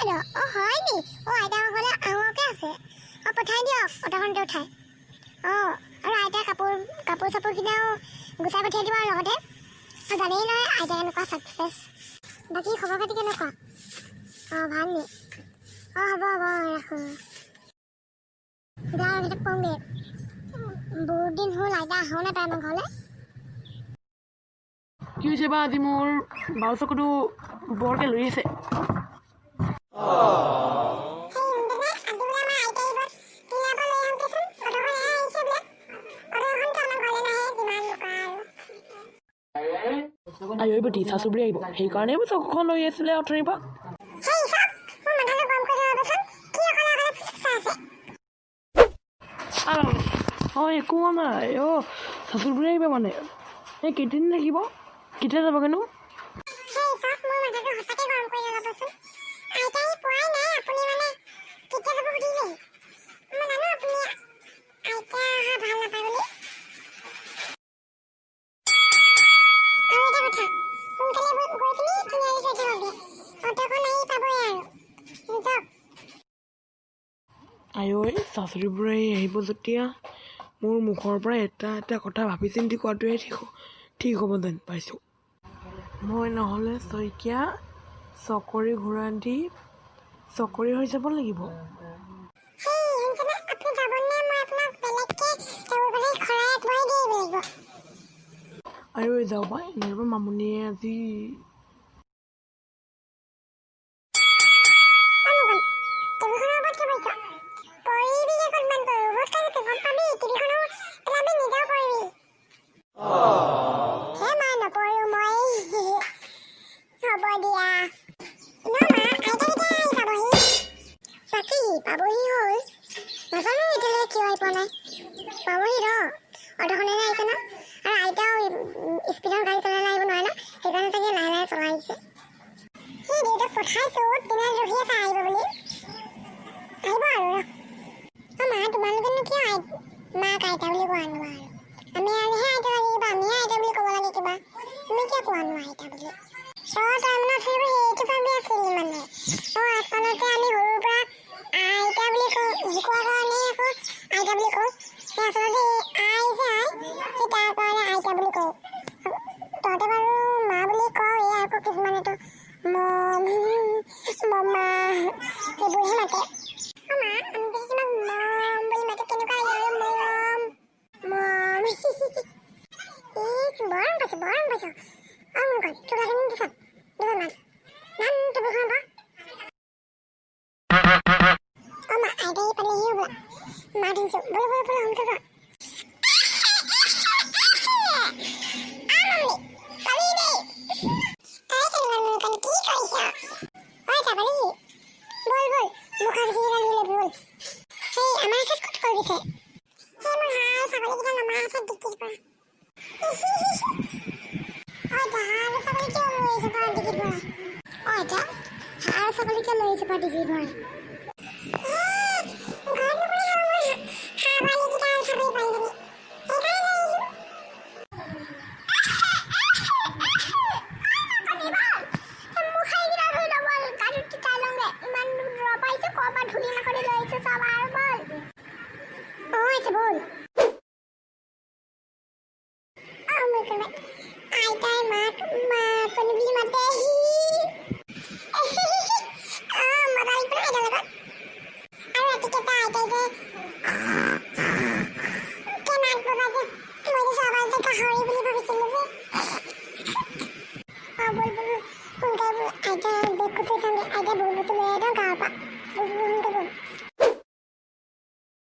বাইদেউ হয় নি আইতা ঘৰলৈ আহোঁকে আছে পঠাই দিয়ক অটখনতে উঠাই আৰু আইতাই কাপোৰ চাপোৰখিনিও গুচাই পঠিয়াই দিব আৰু লগতে জানেই নহয় আইতা কেনেকুৱা ছাকচেছ বাকী খবৰ খাতি কেনেকুৱা ভাল নি হ'ব ৰাখোঁ যা আৰু কওঁগৈ বহুত দিন হ'ল আইতা আহোঁ নাপায় আমাৰ ঘৰলৈ কি হৈছে বা আজি মোৰ বাও চকুটো বৰকৈ লৰি আছে আইবুটি চাচুবুৰী আহিব সেইকাৰণে মই চকুখন লৈ আছিলে অথনিৰ পৰা একো হোৱা নাই চাচুবুৰী আহিব মানে এই কেইদিন থাকিব কেতিয়া যাবগৈনো আই চাচুৰিবোৰে আহিব যেতিয়া মোৰ মুখৰ পৰা এটা কথা ভাবি চিন্তি কোৱাটোৱে ঠিক হ'ব যেন পাইছোঁ মই নহ'লে শইকীয়া চকৰি ঘূৰা দি চকৰি হৈ যাব লাগিব আৰু যাওঁ পাই নাইবা মামুনিয়ে আজি পাবহি হ'ল নাজানো এতিয়ালৈকে কিয় আহি পোৱা নাই পাবহি অটখনে আহিছে ন আৰু আইতাও স্পীডত গাড়ী চলাই আহিব নোৱাৰে ন সেইকাৰণে চাগে লাহে লাহে চলাই আহিছে সেই দেউতাক পঠাইছোঁ কিমান ৰখি আছে আহিব বুলি আহিব আৰু মা তোমালোকেনো কিয় মাক আইতা বুলি কোৱা নোৱা আৰু আমিহে আইতা লাগিব আমিহে আইতা বুলি ক'ব লাগে কিবা তুমি কিয় কোৱা নোৱা আইতা বুলি তাৰমানে সেইটো ভাবি আছিলি মানে আচলতে আমি সৰুৰ পৰা আইতা বুলি কওঁ শিকোৱাৰ কাৰণে আকৌ আইতা বুলি কওঁ আচলতে আই যে সেই তাৰ কাৰণে আইতা বুলি কওঁ তহঁতে বাৰু মা বুলি কওঁ আকৌ কিছুমানেতো মমা সেইবোৰহে মাতে মা আমি কিছুমান মম বুলি মাতে কেনেকুৱা লাগে মম বৰ পাইছোঁ মোৰ ঘৰত চোলাখিনি দিছ মান টেবুলখন পৰা মা আইতাই পালেহি হ'বলা মা দিছোঁ বল সোনকালে কৰা আইতাই মাক মাপনি বুলি মাতে আইতা বেগ কুচি চাম আইতা বহুত বস্তু লৈ আইতা গাঁৱৰ পৰা